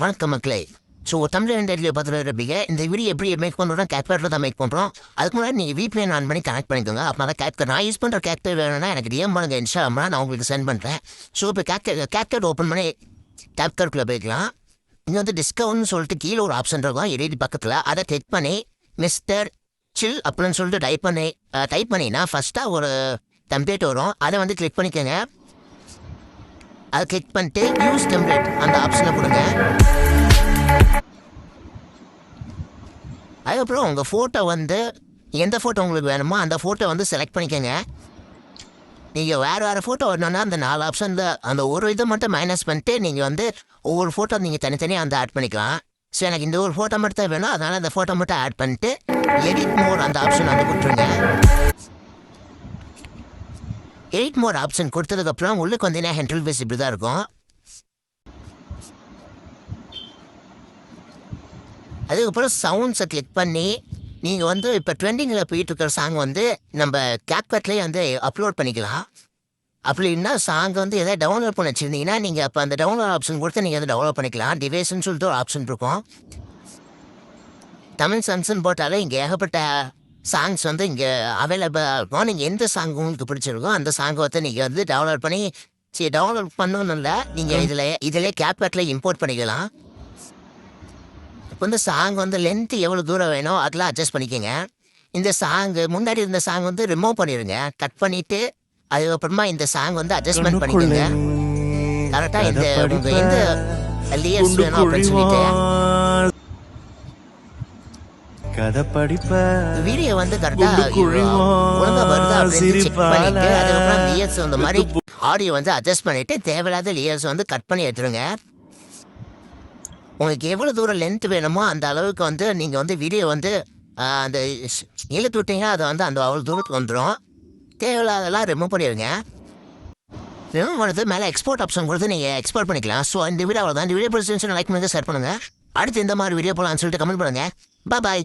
வணக்கம் மக்களே. ஸோ தமிழ் இண்டஸ்ட்ரியை பார்த்துட்டு இந்த வீடியோ எப்படி மேக் பண்ணுறோம் கேப்கட்டில் தான் மேக் பண்ணுறோம். அதுக்கு முன்னாடி நீங்கள் VPN ஆன் பண்ணி கனெக்ட் பண்ணிக்கோங்க. அப்போ தான் கேப்கட் நான் யூஸ் பண்ணுற கேப்கட் வேணும்னா எனக்கு டிஎம் பண்ணுங்க, இன்ஸ்டாகிராமில் நான் உங்களுக்கு சென்ட் பண்ணுறேன். ஸோ இப்போ கேப்கட் ஓப்பன் பண்ணி கேப்கட்குள்ளே போய்க்கலாம். இங்கே வந்து டிஸ்கவுண்ட்னு சொல்லிட்டு கீழே ஒரு ஆப்ஷன் இருக்கும் எடிட் பக்கத்தில். அதை கிளிக் பண்ணி மிஸ்டர் சில் அப்படின்னு சொல்லிட்டு டைப் பண்ணினா ஃபஸ்ட்டாக ஒரு டெம்ப்ளேட் வரும். அதை வந்து கிளிக் பண்ணிக்கோங்க. அதை கிளிக் பண்ணிட்டு யூஸ் டெம்ப்ளேட் அந்த ஆப்ஷனை கொடுங்க. அதுக்கப்புறம் உங்கள் ஃபோட்டோ வந்து எந்த ஃபோட்டோ உங்களுக்கு வேணுமோ அந்த ஃபோட்டோ வந்து செலக்ட் பண்ணிக்கோங்க. நீங்கள் வேறு ஃபோட்டோ வரணுன்னா அந்த 4 ஆப்ஷனில் அந்த ஒரு இதை மட்டும் மைனஸ் பண்ணிட்டு நீங்கள் வந்து ஒவ்வொரு ஃபோட்டோ நீங்கள் தனித்தனியாக வந்து ஆட் பண்ணிக்கலாம். ஸோ எனக்கு இந்த ஒரு ஃபோட்டோ மட்டும் தான் வேணும், அதனால் அந்த ஃபோட்டோ மட்டும் ஆட் பண்ணிட்டு எடிட் மோட் அந்த ஆப்ஷன் வந்து கொடுத்துருங்க. எடிட் மோட் ஆப்ஷன் கொடுத்ததுக்கப்புறம் உள்ளுக்கு வந்து என்ன இன்டர்ஃபேஸ் இப்படி தான் இருக்கும். அதுக்கப்புறம் சவுண்ட்ஸை கிளிக் பண்ணி நீங்கள் வந்து இப்போ ட்ரெண்டிங்கில் போயிட்டுருக்கிற சாங் வந்து நம்ம கேப்கட்லேயே வந்து அப்லோட் பண்ணிக்கலாம். அப்படின்னா சாங் வந்து எதாவது டவுன்லோட் பண்ணி வச்சுருந்தீங்கன்னா நீங்கள் அப்போ அந்த டவுன்லோட் ஆப்ஷன் கொடுத்து நீங்கள் வந்து டவுன்லோட் பண்ணிக்கலாம். டிவைஸ்ன்னு சொல்லிட்டு ஒரு ஆப்ஷன் இருக்கும். தமிழ் சாங்ஸ்ன்னு போட்டாலே இங்கே ஏகப்பட்ட சாங்ஸ் வந்து இங்கே அவைலபிளாக இருக்கும். நீங்கள் எந்த சாங் உங்களுக்கு பிடிச்சிருக்கோ அந்த சாங்கை வந்து நீங்கள் வந்து டவுன்லோட் பண்ணி டவுன்லோட் பண்ணணும்னு இல்லை, நீங்கள் இதிலே கேப்கட்டில் இம்போர்ட் பண்ணிக்கலாம். இப்போ வந்து சாங் வந்து லென்த்து எவ்வளோ தூரம் வேணும் அதெல்லாம் அட்ஜஸ்ட் பண்ணிக்கோங்க. இந்த சாங்கு முன்னாடி இருந்த சாங் வந்து ரிமூவ் பண்ணிடுங்க, கட் பண்ணிவிட்டு அதுக்கப்புறமா இந்த சாங் வந்து அட்ஜஸ்ட்மெண்ட் பண்ணிக்கோங்க. கரெக்டாக இந்த உங்கள் எந்த லேயர்ஸ் வேணும் அப்படின்னு சொல்லிட்டு வீடியோ வந்து கரெக்டாக ஒழுங்காக வருதா அப்படின்னு செக் பண்ணிட்டு அதுக்கப்புறம் லேயர்ஸ் அந்த மாதிரி ஆடியோ வந்து அட்ஜஸ்ட் பண்ணிவிட்டு தேவையில்லாத லேயர்ஸ் வந்து கட் பண்ணி எடுத்துருங்க. உங்களுக்கு எவ்வளோ தூரம் லென்த் வேணுமோ அந்த அளவுக்கு வந்து நீங்கள் வந்து வீடியோ வந்து அந்த இழுத்து விட்டீங்கன்னா அதை வந்து அந்த அவ்வளோ தூரத்துக்கு வந்துடும். தேவையில்லாதெல்லாம் ரிமூவ் பண்ணிடுங்க. ரிமூவ் பண்ணுறது மேலே எக்ஸ்போர்ட் ஆப்ஷன் கொடுத்து நீங்கள் எக்ஸ்போர்ட் பண்ணிக்கலாம். ஸோ இந்த வீடியோ அவ்வளோதான். இந்த வீடியோ பிடிச்சிருந்துச்சுன்னா லைக் பண்ணுங்கள், ஷேர் பண்ணுங்கள். அடுத்து இந்த மாதிரி வீடியோ போகலான்னு சொல்லிட்டு கமெண்ட் பண்ணுங்கள். பாய்.